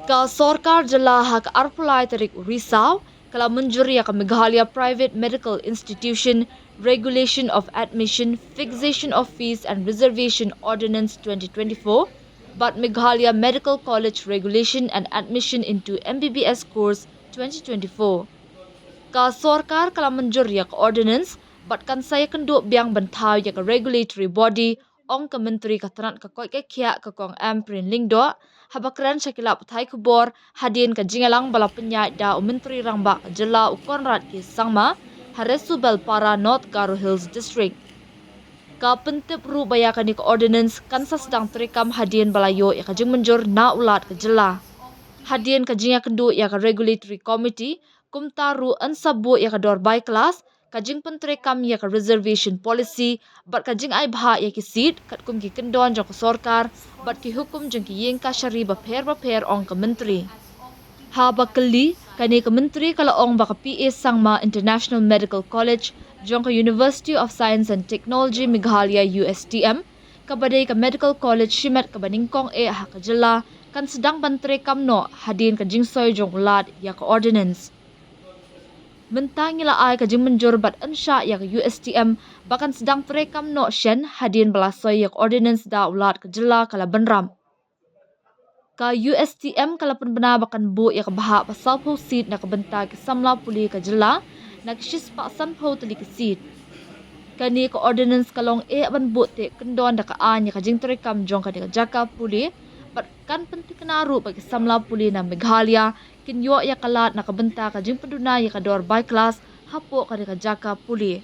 Ka Sorkar Jylla hak arpulai tarik risau kala Mynjur ya ka Meghalaya Private Medical Institution Regulation of Admission, Fixation of Fees and Reservation Ordinance 2024, but Meghalaya Medical College Regulation and Admission into MBBS course 2024. Ka Sorkar kala Mynjur ya ka Ordinance, but kan saya kenduk biang bentau ya ka regulatory body ong ka menteri ka tanat ka koi ke kia ka kong amprin lingdo habakran syakila putai kubor hadin ka jingalang bala penyai da menteri rangba ka Jylla ukonrat ki sangma haresu belpara North Garo Hills District. Ka pentip ru baya ka ni ka ordinance kansa sedang terekam hadin balayo ya ka jing Mynjur na ulat ka Jylla. Hadin ka jinga kendu ya ka regulatory committee kumtaru ansabu ya ka dor by class kajing pentrekam ya ka reservation policy bat kajing ai bha ya ki seat kat kum ki kendon jong ka Sorkar bat ki hukum jong ki yeng ka shari ba pher ong ka menteri ha ba kali kani ka menteri kala ong ba ka PA Sangma International Medical College jong ka University of Science and Technology Meghalaya USTM kabadai ka Medical College Shimet ka baningkong ha ka Jylla kan sedang pentrekam no hadin ka jingsoy jong lad ya ka ordinance mentang ila ai ka jing Mynjur bat ansha ya ka USTM bahkan sedang terekam no shen hadin belasoy ya ka ordinance da ulat ka Jylla kala benram ka USTM kala pun bena bahkan bu ya ka baha pasal po seat na ka benta ki samla puli ka Jylla na kishis pa san po tali ka seat kani ka ordinance kalong ban bu te kendon da ka an ya ka jing terekam jong ka ka jaka puli bat kan penting kenaru bagi samla puli na Meghalaya kinyo ya kalat nakabenta ka jing peduna ya kador by class hapo ka ka jaka puli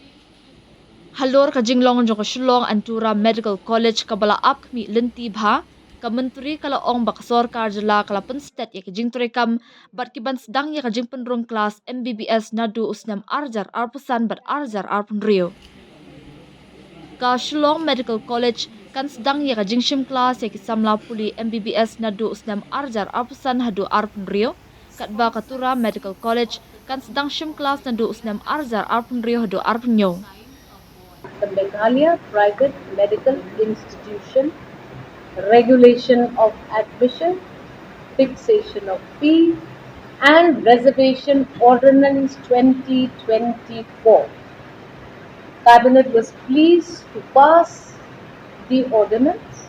halor ka jinglong jong ka Shillong Antura Medical College kabala up mi lenti bha ka menteri kala ong bak Sorkar Jylla kala penstet ya ka jing terekam bat kiban sedang ya ka jing penrung kelas MBBS nadu usnam arjar arpusan bat arjar arpunrio ka Shillong Medical College kan sedang ya ka jing shim kelas ya ki samla puli MBBS nadu usnam arjar arpusan hadu arpunrio kat ba katura Medical College kan sedang shim kelas nadu usnam arjar arpunrio hadu arpunyo The Meghalaya Private Medical Institution Regulation of Admission, Fixation of Fee and Reservation Ordinance 2024. Cabinet was pleased to pass the ordinance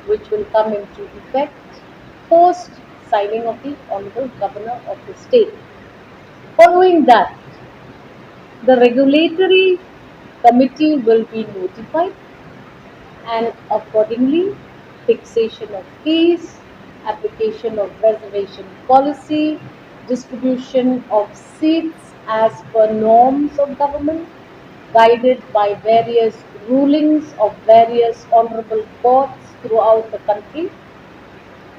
which will come into effect post signing of the Honorable Governor of the state. Following that, the regulatory committee will be notified and accordingly fixation of fees, application of reservation policy, distribution of seats as per norms of government, guided by various rulings of various honorable courts throughout the country.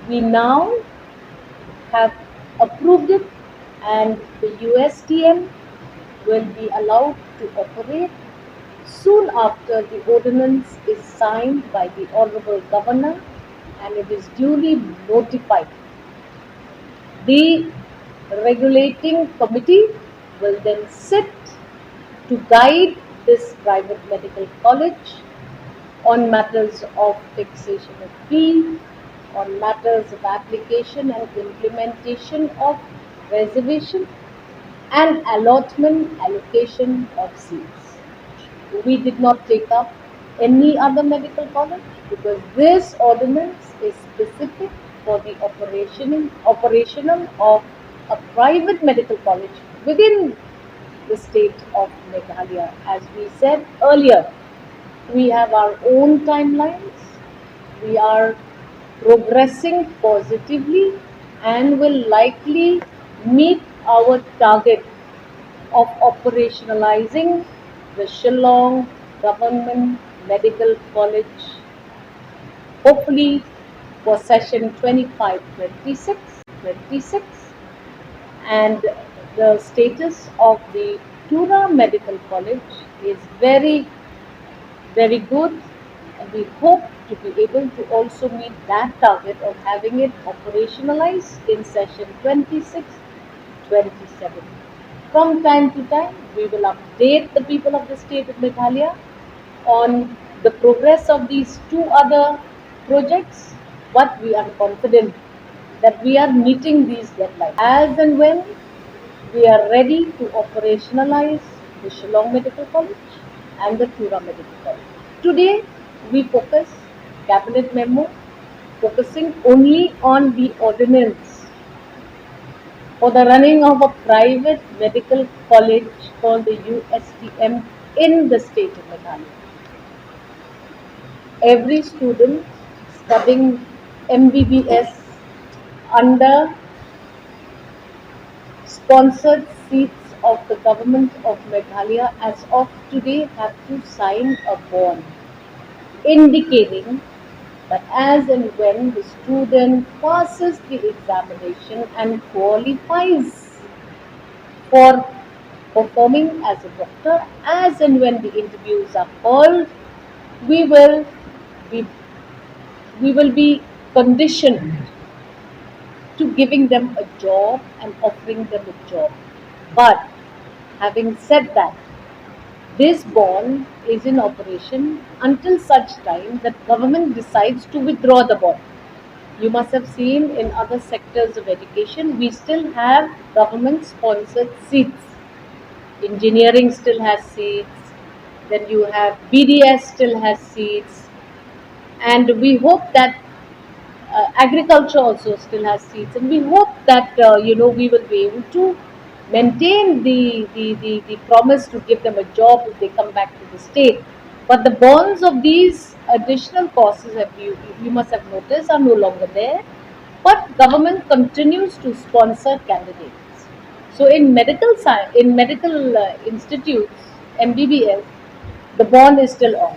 We now have approved it and the USTM will be allowed to operate soon after the ordinance is signed by the Honorable Governor and it is duly notified. The regulating committee will then sit to guide this private medical college on matters of fixation of fee, on matters of application and implementation of reservation and allocation of seats. We did not take up any other medical college because this ordinance is specific for the operational of a private medical college within the state of Meghalaya. As we said earlier, we have our own timelines. We are progressing positively and will likely meet our target of operationalizing the Shillong Government Medical College, hopefully for session 25-26, and the status of the Tura Medical College is very, very good, and we hope to be able to also meet that target of having it operationalized in session 26-27. From time to time, we will update the people of the state of Meghalaya on the progress of these two other projects, but we are confident that we are meeting these deadlines. As and when we are ready to operationalize the Shillong Medical College and the Tura Medical College. Today, we focus cabinet memo focusing only on the ordinance for the running of a private medical college called the USTM in the state of Meghalaya. Every student studying MBBS under sponsored seats of the government of Meghalaya as of today have to sign a bond indicating that as and when the student passes the examination and qualifies for performing as a doctor, as and when the interviews are called, we will be we will be conditioned to giving them a job and offering them a job. But having said that, this bond is in operation until such time that government decides to withdraw the bond. You must have seen in other sectors of education, we still have government sponsored seats. Engineering still has seats, then you have BDS still has seats, and we hope that agriculture also still has seats, and we hope that we will be able to maintain the promise to give them a job if they come back to the state. But the bonds of these additional courses, you must have noticed, are no longer there. But government continues to sponsor candidates. So in medical institutes, MBBS, the bond is still on.